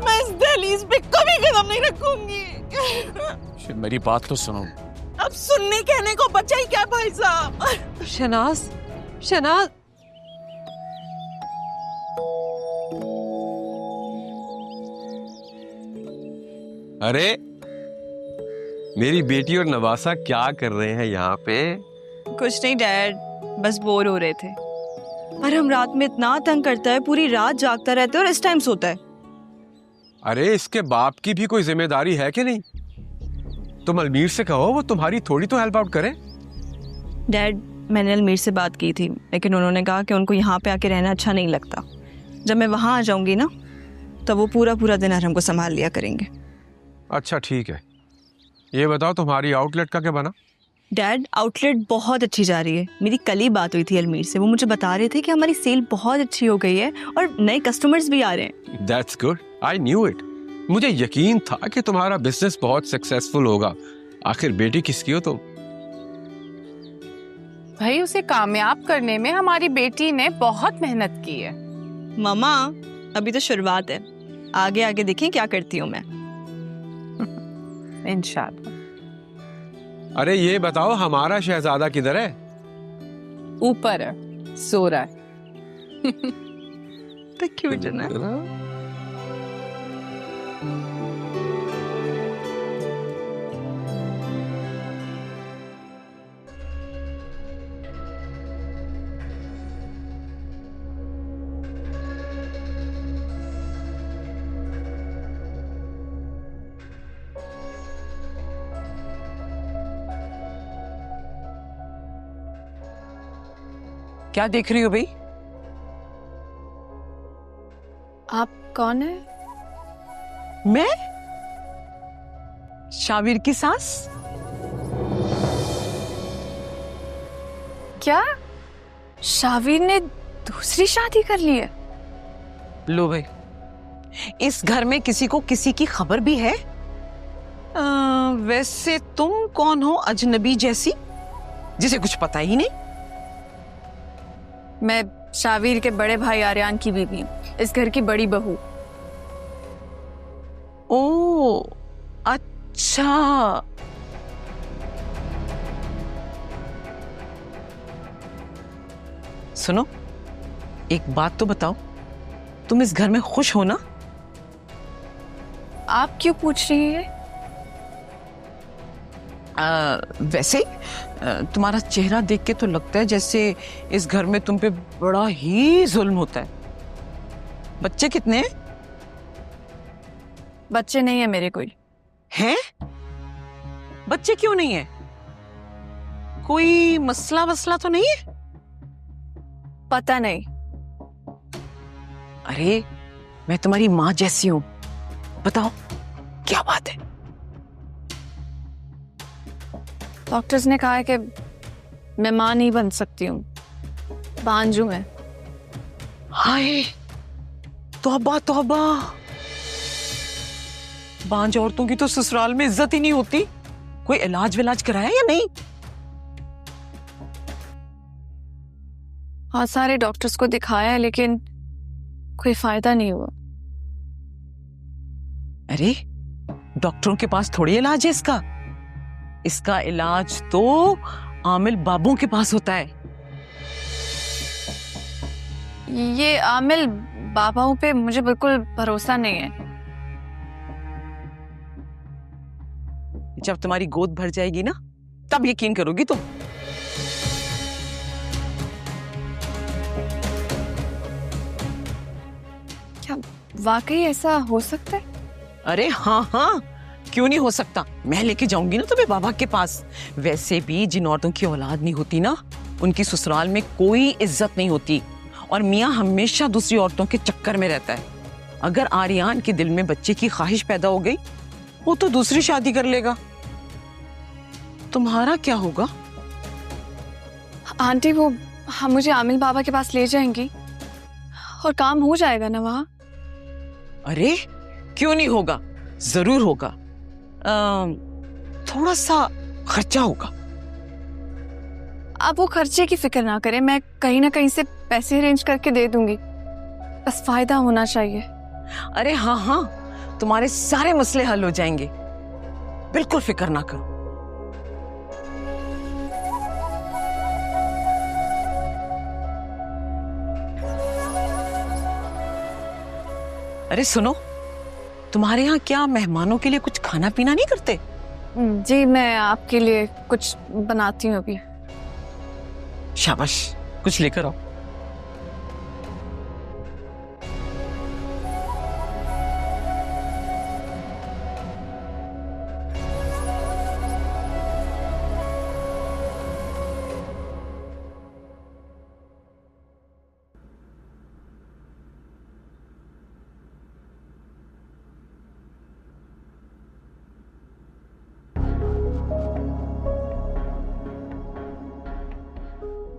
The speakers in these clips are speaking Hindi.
मैं इस दहलीज पे कभी कदम नहीं रखूंगी। मेरी बात तो सुनो। अब सुनने कहने को बचा ही क्या भाई साहब। शनाज, शनाज, अरे मेरी बेटी और नवासा क्या कर रहे हैं यहाँ पे? कुछ नहीं डैड, बस बोर हो रहे थे। पर हम रात में इतना तंग करता है, पूरी रात जागता रहता है और इस टाइम सोता है। अरे इसके बाप की भी कोई जिम्मेदारी है कि नहीं? तुम अलमीर से कहो वो तुम्हारी थोड़ी तो हेल्प आउट करे। डैड, मैंने अलमीर से बात की थी, लेकिन उन्होंने कहा कि उनको यहाँ पे आके रहना अच्छा नहीं लगता। जब मैं वहाँ आ जाऊंगी ना, तब वो पूरा पूरा दिन हमको संभाल लिया करेंगे। अच्छा ठीक है, ये बताओ तुम्हारी आउटलेट का क्या बना? डैड, आउटलेट बहुत अच्छी जा रही है। मेरी कल ही बात हुई थी अलमीर से, वो मुझे बता रहे थे कि हमारी सेल बहुत अच्छी हो गई है और नए कस्टमर्स भी आ रहे हैं। That's good, I knew it. मुझे यकीन था कि तुम्हारा बिजनेस बहुत सक्सेसफुल होगा। आखिर बेटी किसकी हो तुम? भाई उसे कामयाब करने में हमारी बेटी ने बहुत मेहनत की है। मामा, अभी तो शुरुआत है, आगे आगे देखें क्या करती हूँ मैं। इंशाल्लाह। अरे ये बताओ हमारा शहजादा किधर है? ऊपर है, सो रहा है। तो क्यों जना? क्या देख रही हो भाई? आप कौन है? मैं शाबिर की सास। क्या शाबिर ने दूसरी शादी कर ली है? लो भाई, इस घर में किसी को किसी की खबर भी है? वैसे तुम कौन हो अजनबी जैसी, जिसे कुछ पता ही नहीं? मैं शाबिर के बड़े भाई आर्यान की बीवी हूँ, इस घर की बड़ी बहू। ओ अच्छा। सुनो, एक बात तो बताओ, तुम इस घर में खुश हो ना? आप क्यों पूछ रही है? वैसे तुम्हारा चेहरा देख के तो लगता है जैसे इस घर में तुम पे बड़ा ही जुल्म होता है। बच्चे कितने हैं? बच्चे नहीं है मेरे कोई। हैं? बच्चे क्यों नहीं है? कोई मसला वसला तो नहीं है? पता नहीं। अरे मैं तुम्हारी माँ जैसी हूं, बताओ क्या बात है? डॉक्टर्स ने कहा है कि मैं माँ नहीं बन सकती हूँ, बांझू मैं। हाय तौबा तौबा, बांझ औरतों की तो ससुराल में इज्जत ही नहीं होती। कोई इलाज विलाज कराया या नहीं? हाँ, सारे डॉक्टर्स को दिखाया है लेकिन कोई फायदा नहीं हुआ। अरे डॉक्टरों के पास थोड़ी इलाज है इसका। इसका इलाज तो आमिल बाबू के पास होता है। ये आमिल बाबाओं पे मुझे बिल्कुल भरोसा नहीं है। जब तुम्हारी गोद भर जाएगी ना, तब यकीन करोगी तुम। क्या वाकई ऐसा हो सकता है? अरे हाँ हाँ, क्यों नहीं हो सकता। मैं लेके जाऊंगी ना तुम्हें बाबा के पास। वैसे भी जिन औरतों की औलाद नहीं होती ना, उनकी ससुराल में कोई इज्जत नहीं होती और मियाँ हमेशा दूसरी औरतों के चक्कर में रहता है। अगर आर्यान के दिल में बच्चे की ख्वाहिश पैदा हो गई, वो तो दूसरी शादी कर लेगा। तुम्हारा क्या होगा? आंटी, वो हम मुझे आमिल बाबा के पास ले जाएंगी और काम हो जाएगा ना वहाँ? अरे क्यों नहीं होगा, जरूर होगा। थोड़ा सा खर्चा होगा। आप वो खर्चे की फिक्र ना करें, मैं कहीं ना कहीं से पैसे अरेंज करके दे दूंगी, बस फायदा होना चाहिए। अरे हाँ हाँ, तुम्हारे सारे मसले हल हो जाएंगे, बिल्कुल फिक्र ना करो। अरे सुनो, तुम्हारे यहाँ क्या मेहमानों के लिए कुछ खाना पीना नहीं करते? जी मैं आपके लिए कुछ बनाती हूँ अभी। शाबाश, कुछ लेकर आओ।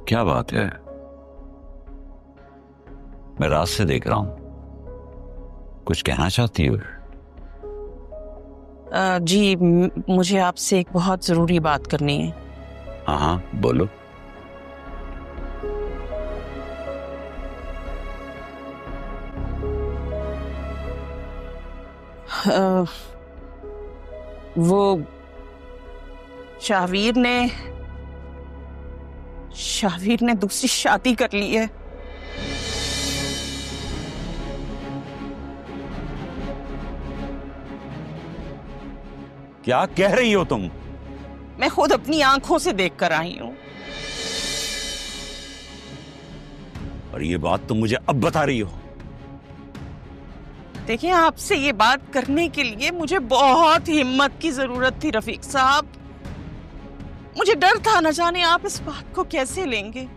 क्या बात है, मैं रात से देख रहा हूं, कुछ कहना चाहती हो? जी मुझे आपसे एक बहुत जरूरी बात करनी है। हाँ हाँ बोलो। वो शाहवीर ने दूसरी शादी कर ली है। क्या कह रही हो तुम? मैं खुद अपनी आंखों से देखकर आई हूं। और ये बात तुम मुझे अब बता रही हो? देखिए, आपसे ये बात करने के लिए मुझे बहुत हिम्मत की जरूरत थी रफीक साहब। मुझे डर था न जाने आप इस बात को कैसे लेंगे।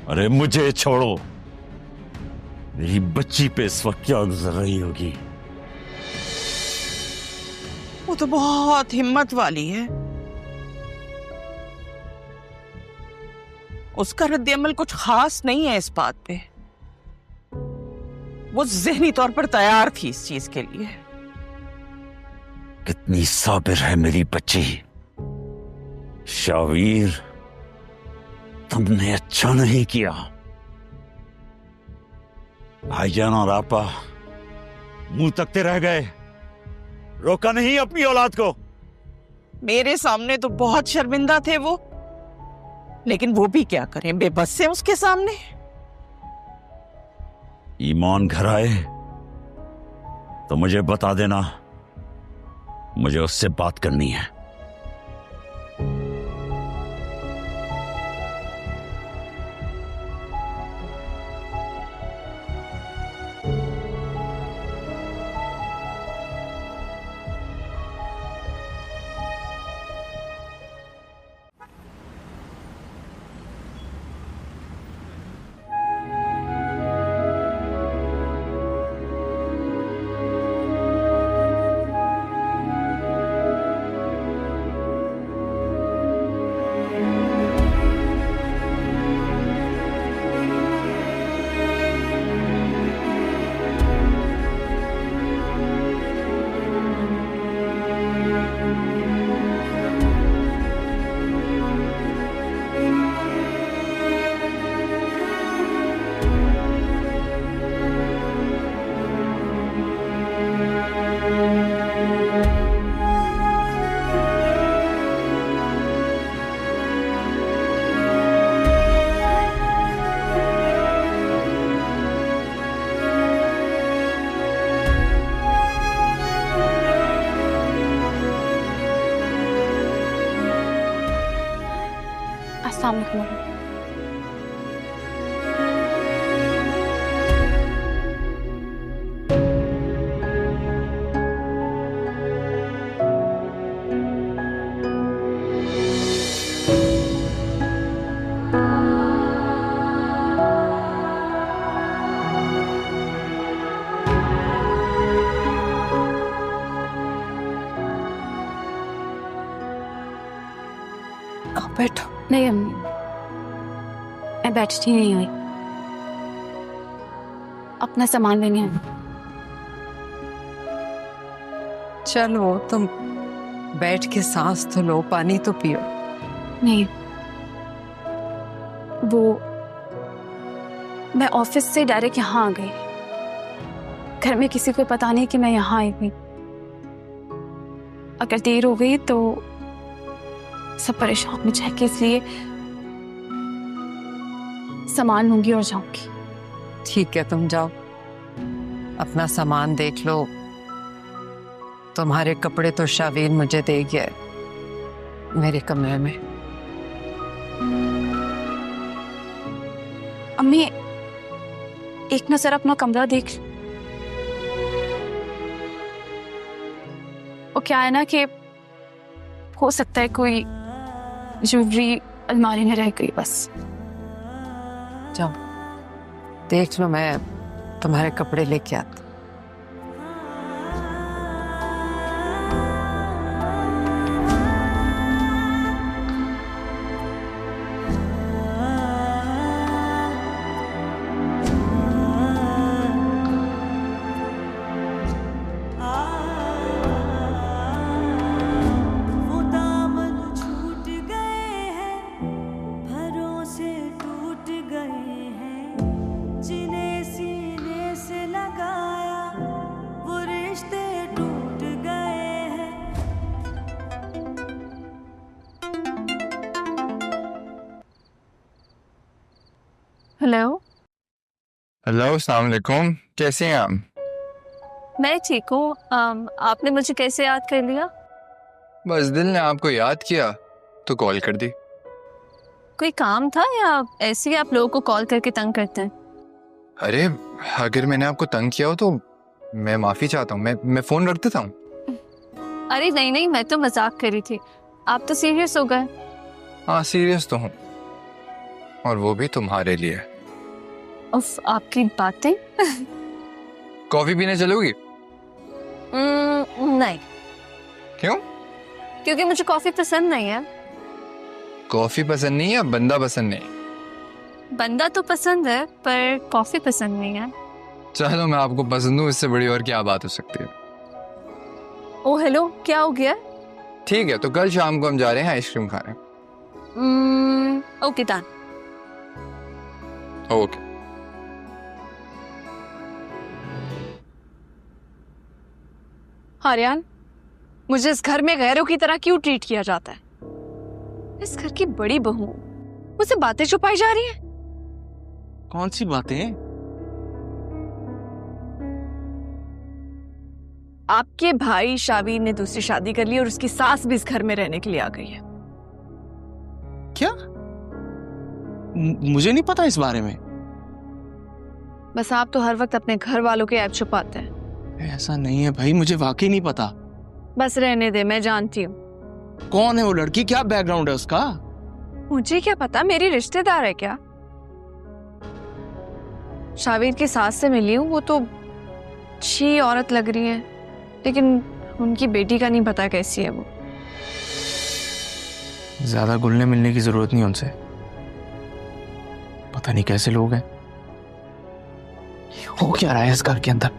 अरे मुझे छोड़ो, मेरी बच्ची पे इस वक्त क्या गुजर रही होगी? वो तो बहुत हिम्मत वाली है, उसका रद्द-ए-अमल कुछ खास नहीं है इस बात पे। वो ज़हनी तौर पर तैयार थी इस चीज के लिए। कितनी साबिर है मेरी बच्ची। शाहवीर, तुमने अच्छा नहीं किया। भाईजान और आपा मुंह तकते रह गए, रोका नहीं अपनी औलाद को। मेरे सामने तो बहुत शर्मिंदा थे वो, लेकिन वो भी क्या करें, बेबस है उसके सामने। ईमान घर आए तो मुझे बता देना, मुझे उससे बात करनी है। अस्सलाम वालेकुम। बैठो। नहीं अम्मी, मैं बैठती नहीं हुई, अपना सामान लेने आई। चलो तुम बैठ के सांस तो लो, पानी तो पियो। नहीं, वो मैं ऑफिस से डायरेक्ट यहाँ आ गई। घर में किसी को पता नहीं कि मैं यहाँ आई हुई। अगर देर हो गई तो सब परेशान हो जाएंगे, इसलिए सामान लूंगी और जाऊंगी। ठीक है, तुम जाओ, अपना सामान देख लो। तुम्हारे कपड़े तो शावीर मुझे दे गया है मेरे कमरे में। अम्मी, एक नजर अपना कमरा देख। वो क्या है ना कि हो सकता है कोई ज्वेलरी अलमारी में रह गई, बस। जाओ देख लो, मैं तुम्हारे कपड़े लेके आती। हेलो। हेलो, अस्सलाम वालेकुम। कैसे हैं आप? मैं ठीक हूँ। आपने मुझे कैसे याद कर लिया? बस दिल ने आपको याद किया तो कॉल कर दी। कोई काम था या ऐसे ही आप लोगों को कॉल करके तंग करते हैं? अरे अगर मैंने आपको तंग किया हो तो मैं माफी चाहता हूँ। मैं फोन रख देता हूँ। अरे नहीं नहीं, मैं तो मजाक कर रही थी। आप तो सीरियस हो गए। हाँ सीरियस तो हूँ, और वो भी तुम्हारे लिए। उफ, आपकी बातें। कॉफी पीने चलोगी? नहीं। क्यों? क्योंकि मुझे कॉफी पसंद नहीं है। कॉफी पसंद नहीं है, बंदा पसंद नहीं? बंदा तो पसंद है पर कॉफी पसंद नहीं है। चलो मैं आपको पसंद हूँ, इससे बड़ी और क्या बात हो सकती है। ओ हेलो, क्या हो गया? ठीक है, तो कल शाम को हम जा रहे हैं आइसक्रीम खाने। Okay done. ओके। आर्यन, मुझे इस घर में गैरों की तरह क्यों ट्रीट किया जाता है? इस घर की बड़ी बहू हूं, मुझसे बातें छुपाई जा रही हैं। कौन सी बातें? आपके भाई शावीर ने दूसरी शादी कर ली और उसकी सास भी इस घर में रहने के लिए आ गई है। क्या? मुझे नहीं पता इस बारे में। बस आप तो हर वक्त अपने घर वालों के ऐप छुपाते हैं। ऐसा नहीं है भाई, मुझे वाकई नहीं पता। बस रहने दे, मैं जानती हूँ। कौन है वो लड़की? क्या बैकग्राउंड है उसका? मुझे क्या पता, मेरी रिश्तेदार है क्या? शावीर की सास से मिली हूँ, वो तो अच्छी औरत लग रही है, लेकिन उनकी बेटी का नहीं पता कैसी है वो। ज्यादा घुलने मिलने की जरूरत नहीं उनसे। पता नहीं कैसे लोग हैं। हो क्या रहा है इस घर के अंदर?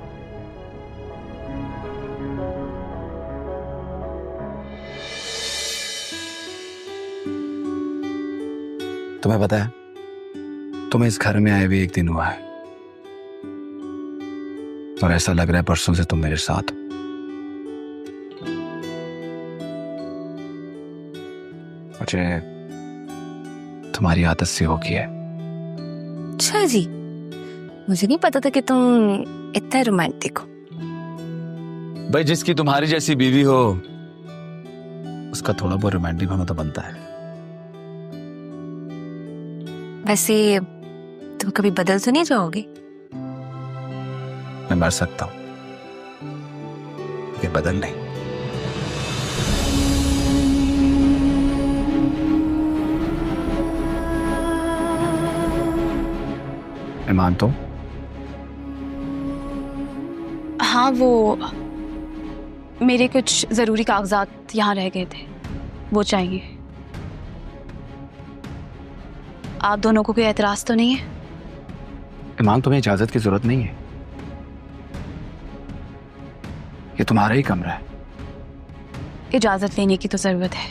तुम्हें पता है, तुम्हें इस घर में आए हुए एक दिन हुआ है और ऐसा लग रहा है परसों से तुम मेरे साथ। मुझे तुम्हारी आदत से हो गई है। अच्छा जी, मुझे नहीं पता था कि तुम इतना रोमांटिक हो। भाई जिसकी तुम्हारी जैसी बीवी हो उसका थोड़ा बहुत रोमांटिक होना तो बनता है। वैसे तुम कभी बदल तो नहीं जाओगे? मैं मर सकता हूं, ये बदल नहीं। मैं मानता हूं। हाँ, वो मेरे कुछ जरूरी कागजात यहाँ रह गए थे, वो चाहिए। आप दोनों को कोई एतराज तो नहीं है? ईमान, तुम्हें इजाजत की जरूरत नहीं है, ये तुम्हारा ही कमरा है। इजाजत लेने की तो जरूरत है,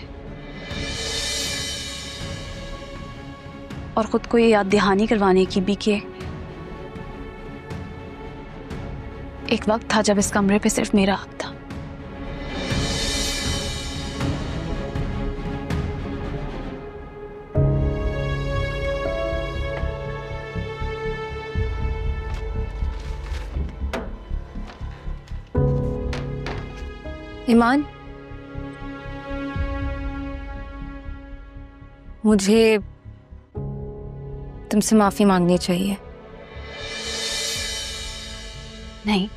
और खुद को ये याद दहानी करवाने की भी कि एक वक्त था जब इस कमरे पे सिर्फ मेरा हक था। ईमान, मुझे तुमसे माफी मांगनी चाहिए। नहीं,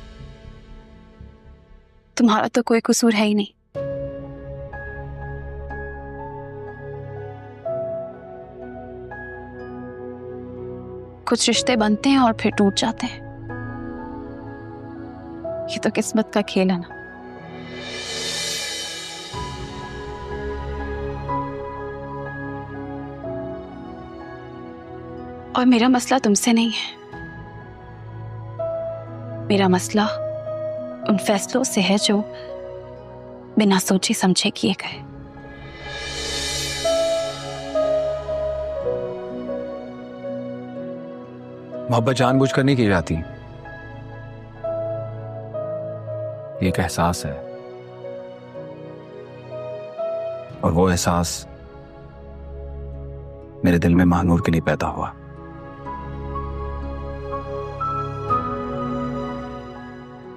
तुम्हारा तो कोई कसूर है ही नहीं। कुछ रिश्ते बनते हैं और फिर टूट जाते हैं। ये तो किस्मत का खेल है ना। और मेरा मसला तुमसे नहीं है। मेरा मसला उन फैसलों से है जो बिना सोचे समझे किए गए। मोहब्बत जानबूझकर नहीं की जाती, ये एक एहसास है, और वो एहसास मेरे दिल में महानूर के लिए पैदा हुआ।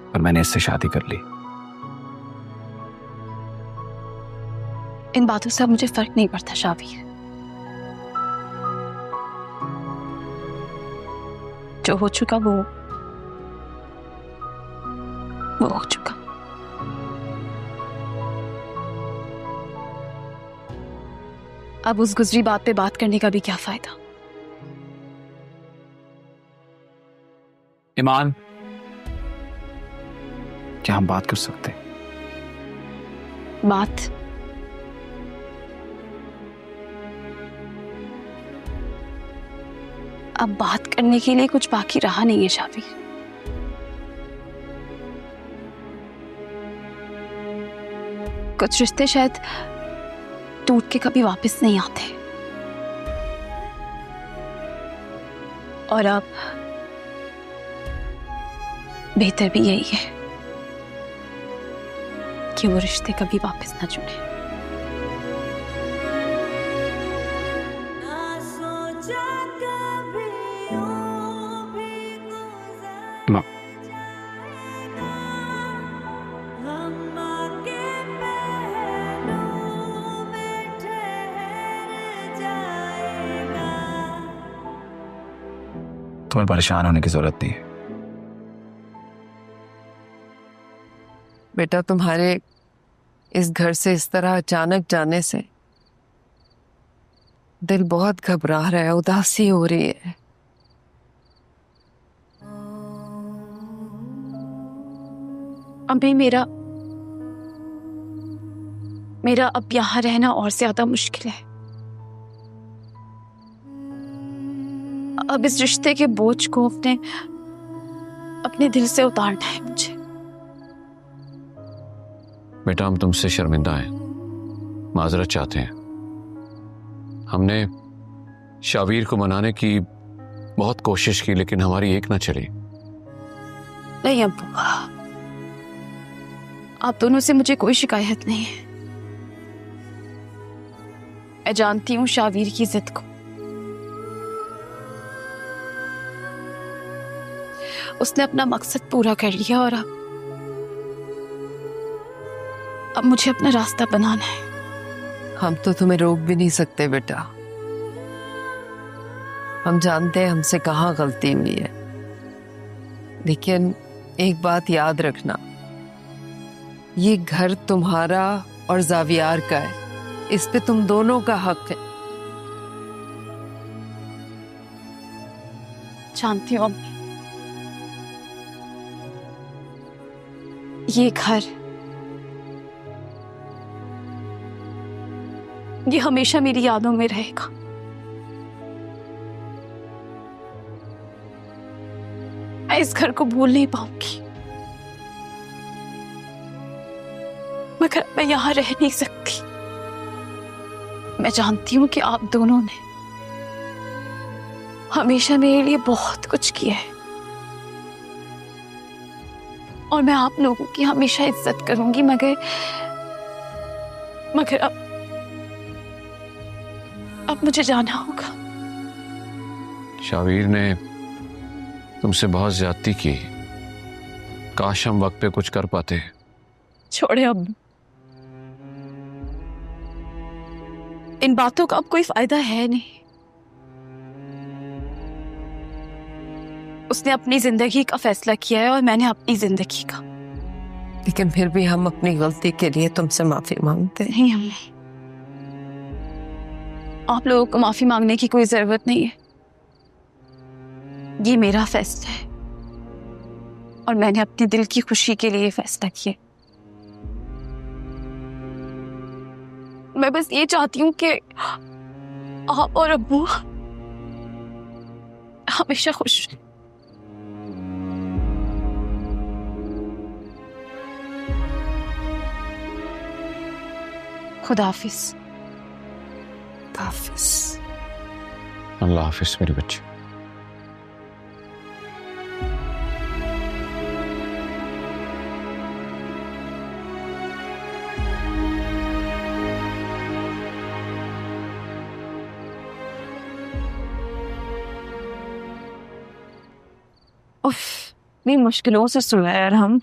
और मैंने इससे शादी कर ली। इन बातों से अब मुझे फर्क नहीं पड़ता शावीर। जो हो चुका वो हो चुका। अब उस गुजरी बात पे बात करने का भी क्या फायदा। ईमान, क्या हम बात कर सकते हैं? बात? अब बात करने के लिए कुछ बाकी रहा नहीं है शावीर। कुछ रिश्ते शायद टूट के कभी वापस नहीं आते, और अब बेहतर भी यही है कि वो रिश्ते कभी वापस ना जुड़े। माँ, तुम्हें परेशान होने की जरूरत नहीं है। बेटा, तुम्हारे इस घर से इस तरह अचानक जाने से दिल बहुत घबरा रहा है, उदासी हो रही है। अम्मी, मेरा अब यहाँ रहना और ज्यादा मुश्किल है। अब इस रिश्ते के बोझ को अपने दिल से उतारना है मुझे। बेटा, हम तुमसे शर्मिंदा हैं, माजरत चाहते हैं। हमने शावीर को मनाने की बहुत कोशिश की, लेकिन हमारी एक ना चली। नहीं अब्बू, आप दोनों से मुझे कोई शिकायत नहीं है। मैं जानती हूँ शावीर की जिद को। उसने अपना मकसद पूरा कर लिया और अब मुझे अपना रास्ता बनाना है। हम तो तुम्हें रोक भी नहीं सकते बेटा। हम जानते हैं हमसे कहाँ गलती हुई है, लेकिन एक बात याद रखना, ये घर तुम्हारा और जावियार का है, इस पे तुम दोनों का हक है। जानती हूँ अम्मी, ये घर, ये हमेशा मेरी यादों में रहेगा। मैं इस घर को भूल नहीं पाऊंगी, मगर मैं यहां रह नहीं सकती। मैं जानती हूं कि आप दोनों ने हमेशा मेरे लिए बहुत कुछ किया है, और मैं आप लोगों की हमेशा इज्जत करूंगी, मगर अब मुझे जाना होगा। शावीर ने तुमसे बहुत ज्यादती की, काश हम वक्त पे कुछ कर पाते। छोड़े अब, इन बातों का अब कोई फायदा है नहीं। उसने अपनी जिंदगी का फैसला किया है और मैंने अपनी जिंदगी का। लेकिन फिर भी हम अपनी गलती के लिए तुमसे माफी मांगते हैं। नहीं अम्मी, आप लोगों को माफी मांगने की कोई जरूरत नहीं है। ये मेरा फैसला है और मैंने अपने दिल की खुशी के लिए फैसला किया। मैं बस ये चाहती हूँ कि आप और अब्बू हमेशा खुश रहें। खुदा हाफिज। हाफिज। अल्लाह हाफिज मेरे बच्चे। उफ, इतनी मुश्किलों से सुना यार हम।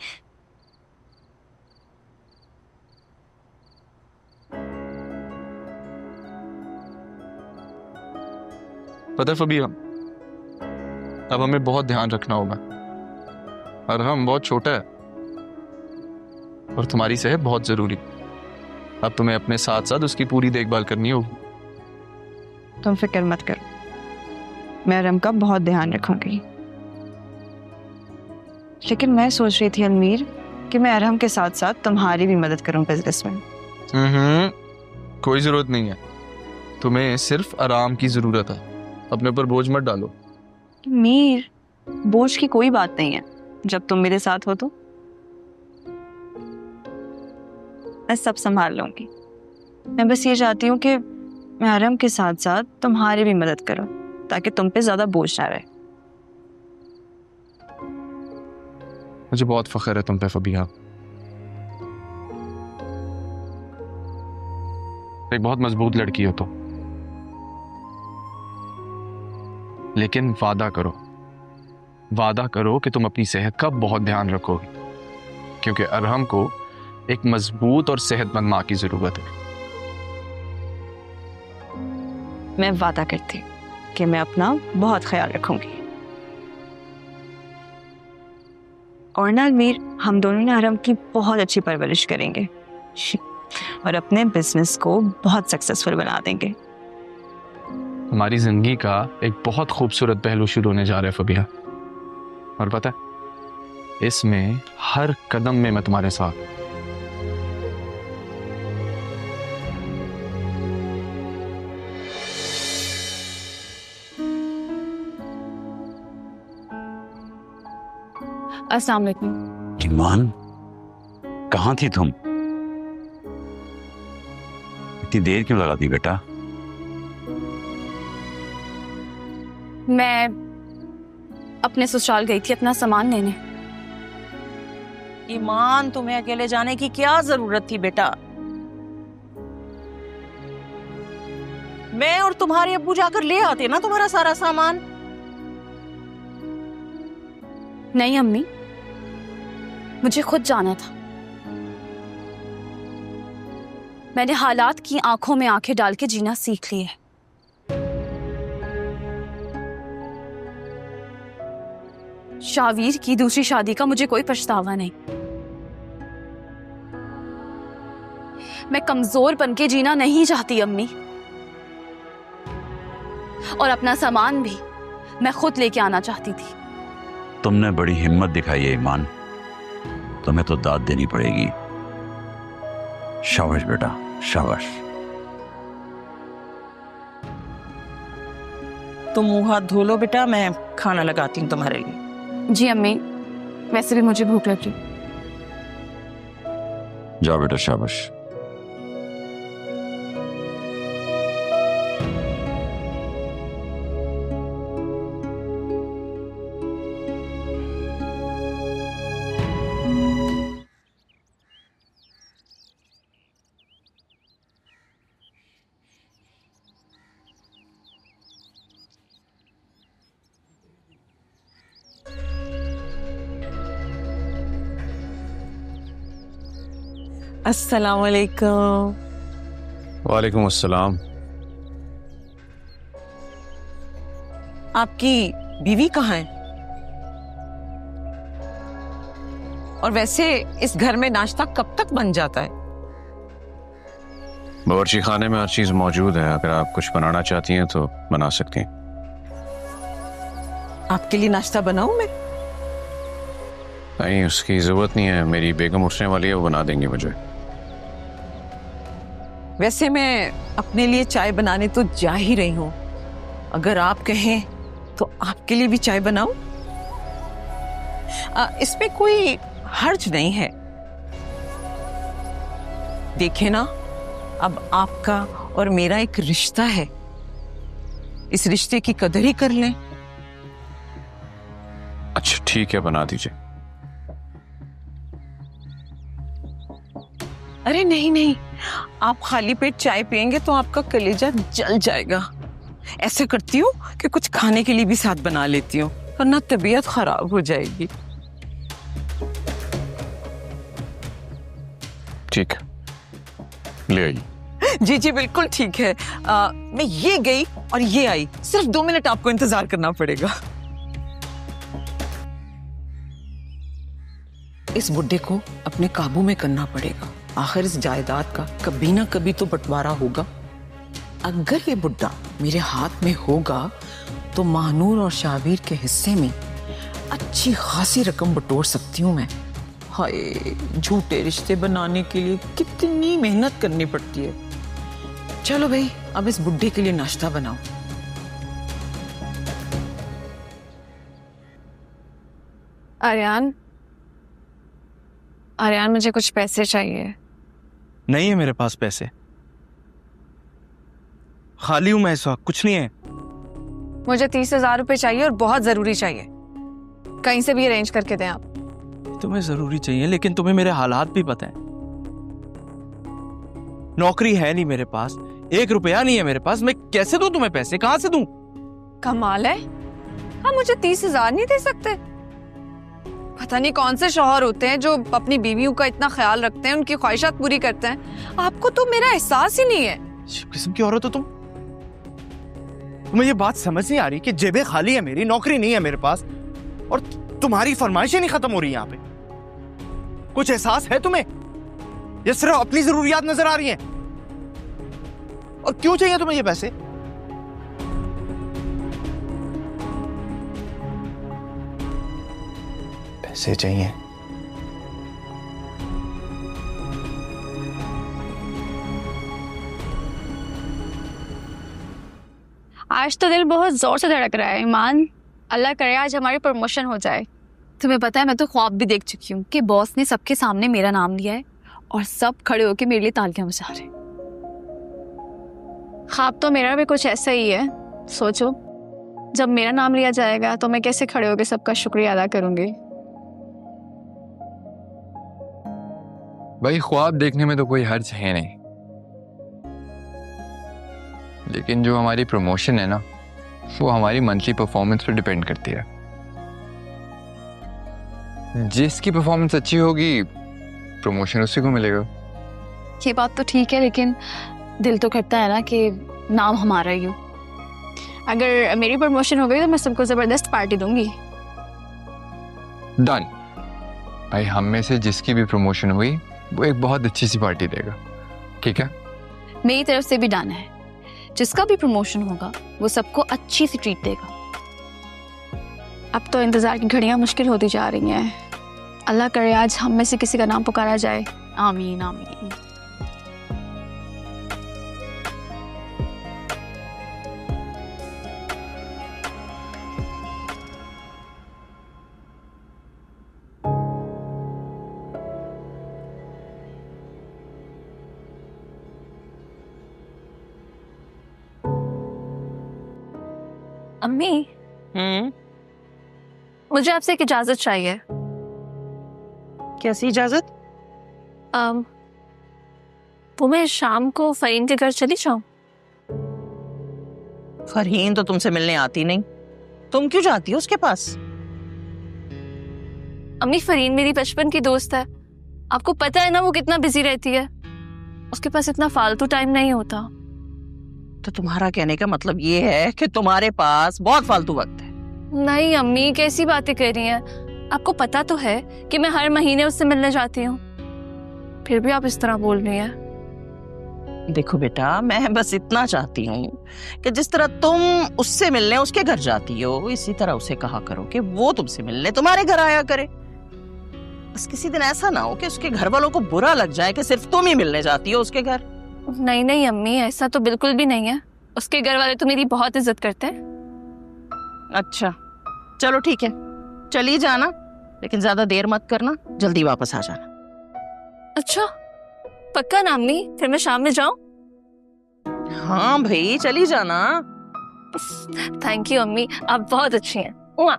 पता है फबीहा, अब हमें बहुत ध्यान रखना होगा। अरहम बहुत छोटा है और तुम्हारी सेहत बहुत जरूरी। अब तुम्हें अपने साथ साथ उसकी पूरी देखभाल करनी होगी। तुम फिक्र मत करो, मैं अरहम का बहुत ध्यान रखूंगी। लेकिन मैं सोच रही थी अलमीर कि मैं अरहम के साथ साथ तुम्हारी भी मदद करूं बिजनेस में। कोई जरूरत नहीं है, तुम्हें सिर्फ आराम की जरूरत है। अपने ऊपर बोझ मत डालो। मीर, बोझ की कोई बात नहीं है जब तुम मेरे साथ हो तो। मैं सब संभाल लूंगी। मैं बस ये चाहती हूँ कि मैं अरहम के साथ साथ तुम्हारी भी मदद करूं ताकि तुम पे ज्यादा बोझ ना रहे। मुझे बहुत फख्र है तुम पे फबीहा। एक बहुत मजबूत लड़की हो तो। लेकिन वादा करो कि तुम अपनी सेहत का बहुत ध्यान रखोगे, क्योंकि अरहम को एक मजबूत और सेहतमंद माँ की जरूरत है। मैं वादा करती हूँ कि मैं अपना बहुत ख्याल रखूंगी। और ना अलमीर, हम दोनों ना अरहम की बहुत अच्छी परवरिश करेंगे और अपने बिजनेस को बहुत सक्सेसफुल बना देंगे। हमारी जिंदगी का एक बहुत खूबसूरत पहलू शुरू होने जा रहा है फबीहा। और पता है, इसमें हर कदम में मैं तुम्हारे साथ। अस्सलाम वालेकुम। ईमान, कहाँ थी तुम? इतनी देर क्यों लगा दी बेटा? मैं अपने ससुराल गई थी अपना सामान लेने। ईमान, तुम्हें अकेले जाने की क्या जरूरत थी बेटा? मैं और तुम्हारे अब्बू जाकर ले आते ना तुम्हारा सारा सामान। नहीं अम्मी, मुझे खुद जाना था। मैंने हालात की आंखों में आंखें डाल के जीना सीख लिया है। शावीर की दूसरी शादी का मुझे कोई पछतावा नहीं। मैं कमजोर बनके जीना नहीं चाहती अम्मी। और अपना सामान भी मैं खुद लेके आना चाहती थी। तुमने बड़ी हिम्मत दिखाई है ईमान, तुम्हें तो दाद देनी पड़ेगी। शाबाश बेटा, शाबाश। तुम मुंह हाथ धो लो बेटा, मैं खाना लगाती हूँ तुम्हारे लिए। जी अम्मी, वैसे भी मुझे भूख लग रही। जाओ बेटा, शाबाश। अस्सलाम वालेकुम। वालेकुम अस्सलाम। आपकी बीवी कहाँ है? और वैसे इस घर में नाश्ता कब तक बन जाता है? बावर्ची खाने में हर चीज मौजूद है, अगर आप कुछ बनाना चाहती हैं तो बना सकती हैं। आपके लिए नाश्ता बनाऊं मैं? नहीं, उसकी जरूरत नहीं है, मेरी बेगम उठने वाली है, वो बना देंगी मुझे। वैसे मैं अपने लिए चाय बनाने तो जा ही रही हूं, अगर आप कहें तो आपके लिए भी चाय बनाऊं? इसमें कोई हर्ज नहीं है। देखिए ना, अब आपका और मेरा एक रिश्ता है, इस रिश्ते की कदर ही कर लें। अच्छा ठीक है, बना दीजिए। अरे नहीं नहीं, आप खाली पेट चाय पियेंगे तो आपका कलेजा जल जाएगा। ऐसे करती हूँ कि कुछ खाने के लिए भी साथ बना लेती हूँ, वरना तबीयत खराब हो जाएगी। ठीक, ले आइए। जी जी बिल्कुल ठीक है। मैं ये गई और ये आई, सिर्फ 2 मिनट आपको इंतजार करना पड़ेगा। इस बुड्ढे को अपने काबू में करना पड़ेगा, आखिर इस जायदाद का कभी ना कभी तो बंटवारा होगा। अगर ये बुड्ढा मेरे हाथ में होगा तो महानूर और शाबीर के हिस्से में अच्छी खासी रकम बटोर सकती हूँ मैं। हाय, झूठे रिश्ते बनाने के लिए कितनी मेहनत करनी पड़ती है। चलो भाई, अब इस बुड्ढे के लिए नाश्ता बनाओ। आर्यन, आर्यन मुझे कुछ पैसे चाहिए। नहीं है मेरे पास पैसे, खाली हूं मैं इस वक्त, कुछ नहीं है। मुझे 30,000 रुपए चाहिए और बहुत जरूरी चाहिए, कहीं से भी अरेंज करके दें आप। तुम्हें जरूरी चाहिए, लेकिन तुम्हें मेरे हालात भी पता है। नौकरी है नहीं मेरे पास, 1 रुपया नहीं है मेरे पास, मैं कैसे दूं तुम्हें पैसे, कहां से दूं? कमाल है, आप मुझे 30,000 नहीं दे सकते? पता नहीं कौन से शौहर होते हैं जो अपनी बीवियों का इतना ख्याल रखते हैं, उनकी ख्वाहिशात पूरी करते हैं। आपको तो मेरा एहसास ही नहीं है। किस्म की औरत हो तुम। तुम्हें ये बात समझ नहीं आ रही कि जेबें खाली है मेरी, नौकरी नहीं है मेरे पास, और तुम्हारी फरमाइशें नहीं खत्म हो रही यहाँ पे। कुछ एहसास है तुम्हें? ये सिर्फ अपनी जरूरियात नजर आ रही हैं? और क्यों चाहिए तुम्हें ये पैसे? पैसे चाहिए? आज तो दिल बहुत जोर से धड़क रहा है ईमान। अल्लाह करे आज हमारी प्रमोशन हो जाए। तुम्हें पता है, मैं तो ख्वाब भी देख चुकी हूँ कि बॉस ने सबके सामने मेरा नाम लिया है और सब खड़े होकर मेरे लिए तालियां बजा रहे। ख्वाब तो मेरा भी कुछ ऐसा ही है। सोचो, जब मेरा नाम लिया जाएगा तो मैं कैसे खड़े होकर सबका शुक्रिया अदा करूंगी। भाई, ख्वाब देखने में तो कोई हर्ज है नहीं, लेकिन जो हमारी प्रमोशन है ना, वो हमारी मंथली परफॉर्मेंस पर डिपेंड करती है। जिसकी परफॉर्मेंस अच्छी होगी, प्रमोशन उसी को मिलेगा। ये बात तो ठीक है, लेकिन दिल तो करता है ना कि नाम हमारा ही हो। अगर मेरी प्रमोशन हो गई तो मैं सबको जबरदस्त पार्टी दूंगी। डन भाई, हम में से जिसकी भी प्रमोशन हुई वो एक बहुत अच्छी सी पार्टी देगा, ठीक है? मेरी तरफ से भी डन है। जिसका भी प्रमोशन होगा वो सबको अच्छी सी ट्रीट देगा। अब तो इंतजार की घड़ियां मुश्किल होती जा रही हैं। अल्लाह करे आज हम में से किसी का नाम पुकारा जाए। आमीन आमीन। अम्मी, मुझे आपसे एक इजाजत चाहिए। कैसी इजाजत? वो मैं शाम को फरीन के घर चली जाऊं? फरहीन तो तुमसे मिलने आती नहीं, तुम क्यों जाती हो उसके पास? अम्मी, फरीन मेरी बचपन की दोस्त है। आपको पता है ना वो कितना बिजी रहती है। उसके पास इतना फालतू टाइम नहीं होता। तो तुम्हारा कहने का मतलब ये है कि तुम्हारे पास बहुत फालतू वक्त है? नहीं अम्मी, कैसी बातें कर रही हैं? आपको पता तो है कि मैं हर महीने उससे मिलने जाती हूँ, फिर भी आप इस तरह बोल रही हैं। देखो बेटा, मैं बस इतना चाहती हूँ कि जिस तरह तुम उससे मिलने उसके घर जाती हो, इसी तरह उसे कहा करो कि वो तुमसे मिलने तुम्हारे घर आया करे। बस किसी दिन ऐसा ना हो कि उसके घर वालों को बुरा लग जाए कि सिर्फ तुम ही मिलने जाती हो उसके घर। नहीं नहीं अम्मी, ऐसा तो बिल्कुल भी नहीं है। उसके घर वाले तो मेरी बहुत इज्जत करते हैं। अच्छा चलो ठीक है, चली जाना, लेकिन ज्यादा देर मत करना, जल्दी वापस आ जाना। अच्छा पक्का ना अम्मी? फिर मैं शाम में जाऊं? हाँ भाई, चली जाना। थैंक यू अम्मी, आप बहुत अच्छी हैं। उआ।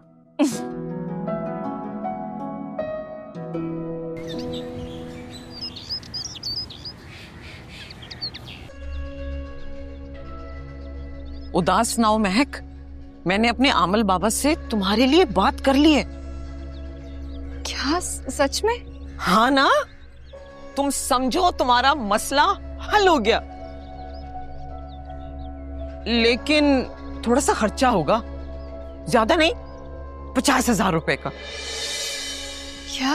उदास ना हो महक, मैंने अपने आमल बाबा से तुम्हारे लिए बात कर ली है। क्या सच में? हाँ ना, तुम समझो तुम्हारा मसला हल हो गया, लेकिन थोड़ा सा खर्चा होगा, ज्यादा नहीं, 50,000 रुपए का। क्या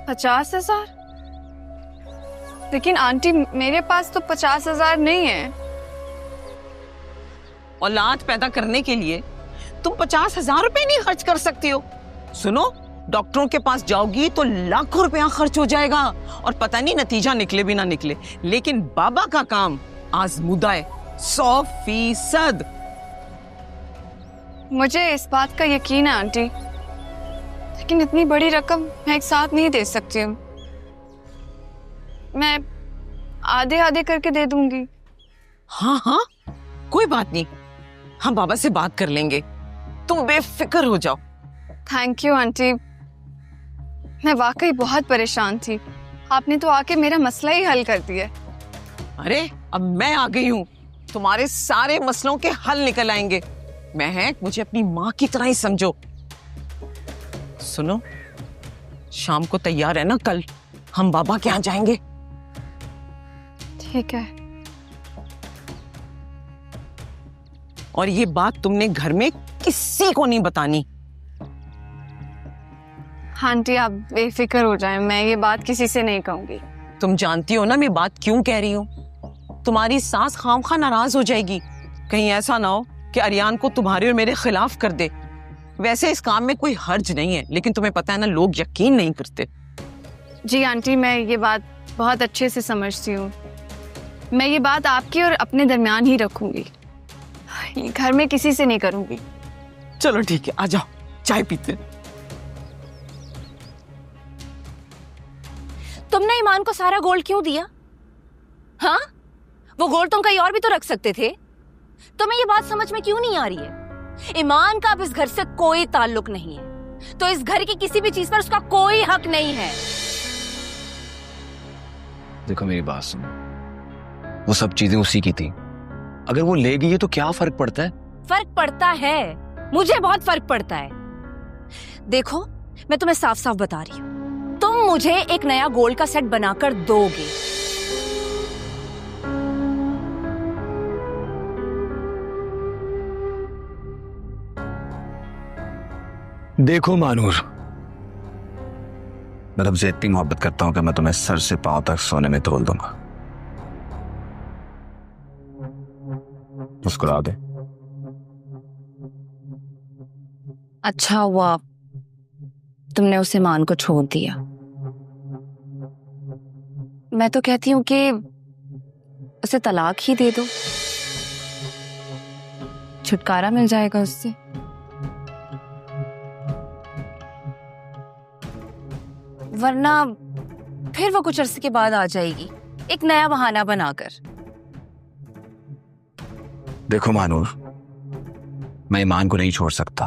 50,000? लेकिन आंटी मेरे पास तो 50,000 नहीं है। औलाद पैदा करने के लिए तुम 50,000 रुपए नहीं खर्च कर सकती हो? सुनो, डॉक्टरों के पास जाओगी तो लाखों रुपया खर्च हो जाएगा और पता नहीं नतीजा निकले भी ना निकले, लेकिन बाबा का काम आजमुदा है 100%। मुझे इस बात का यकीन है आंटी, लेकिन इतनी बड़ी रकम मैं एक साथ नहीं दे सकती हूँ। मैं आधे आधे करके दे दूंगी। हाँ हाँ, कोई बात नहीं, हम बाबा से बात कर लेंगे, तुम बेफिक्र हो जाओ। थैंक यू आंटी, मैं वाकई बहुत परेशान थी, आपने तो आके मेरा मसला ही हल कर दिया। अरे अब मैं आ गई हूँ, तुम्हारे सारे मसलों के हल निकल आएंगे। महक, मुझे अपनी माँ की तरह ही समझो। सुनो, शाम को तैयार है ना? कल हम बाबा के यहाँ जाएंगे। ठीक है। और ये बात तुमने घर में किसी को नहीं बतानी। हाँ आंटी, आप बेफिक्र हो जाएं, मैं ये बात किसी से नहीं कहूंगी। तुम जानती हो ना मैं बात क्यों कह रही हूँ? तुम्हारी सास खामखा नाराज हो जाएगी, कहीं ऐसा ना हो कि अरियान को तुम्हारे और मेरे खिलाफ कर दे। वैसे इस काम में कोई हर्ज नहीं है, लेकिन तुम्हें पता है ना, लोग यकीन नहीं करते। जी आंटी, मैं ये बात बहुत अच्छे से समझती हूँ। मैं ये बात आपकी और अपने दरमियान ही रखूंगी, घर में किसी से नहीं करूंगी। चलो ठीक है, आ जाओ, चाय पीते हैं। तुमने ईमान को सारा गोल्ड क्यों दिया? हाँ, वो गोल्ड तुम कहीं और भी तो रख सकते थे। तुम्हें ये बात समझ में क्यों नहीं आ रही है? ईमान का अब इस घर से कोई ताल्लुक नहीं है, तो इस घर की किसी भी चीज पर उसका कोई हक नहीं है। देखो मेरी बात सुनो, वो सब चीजें उसी की थी, अगर वो ले गई है तो क्या फर्क पड़ता है? फर्क पड़ता है, मुझे बहुत फर्क पड़ता है। देखो, मैं तुम्हें साफ साफ बता रही हूँ, तुम मुझे एक नया गोल्ड का सेट बनाकर दोगे। देखो मानूर, मैं तुमसे इतनी मोहब्बत करता हूं कि मैं तुम्हें सर से पांव तक सोने में तोल दूंगा। मुस्कुरा दे। अच्छा हुआ तुमने उस ईमान को छोड़ दिया। मैं तो कहती हूँ कि उसे तलाक ही दे दो, छुटकारा मिल जाएगा उससे। वरना फिर वो कुछ अरसे के बाद आ जाएगी, एक नया बहाना बनाकर। देखो मानूर, मैं ईमान को नहीं छोड़ सकता,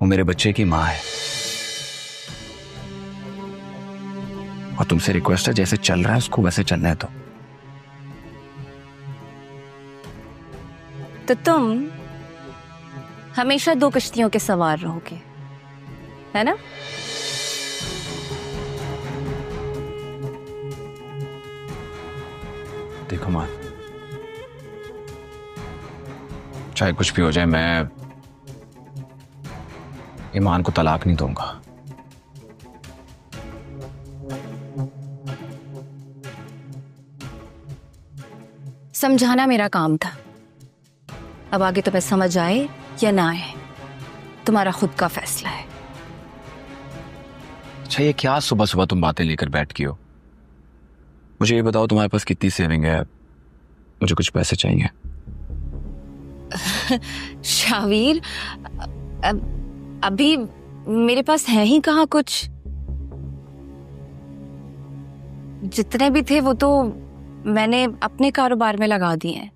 वो मेरे बच्चे की माँ है। और तुमसे रिक्वेस्ट है, जैसे चल रहा है उसको वैसे चलने दो। तो तुम हमेशा दो कश्तियों के सवार रहोगे, है ना? देखो मान, चाहे कुछ भी हो जाए, मैं ईमान को तलाक नहीं दूंगा। समझाना मेरा काम था। अब आगे तुम्हें समझ आए या ना आए, तुम्हारा खुद का फैसला है। अच्छा, ये क्या सुबह सुबह तुम बातें लेकर बैठ की हो? मुझे ये बताओ, तुम्हारे पास कितनी सेविंग है? मुझे कुछ पैसे चाहिए। शावीर, अभी मेरे पास है ही कहाँ कुछ। जितने भी थे वो तो मैंने अपने कारोबार में लगा दिए हैं।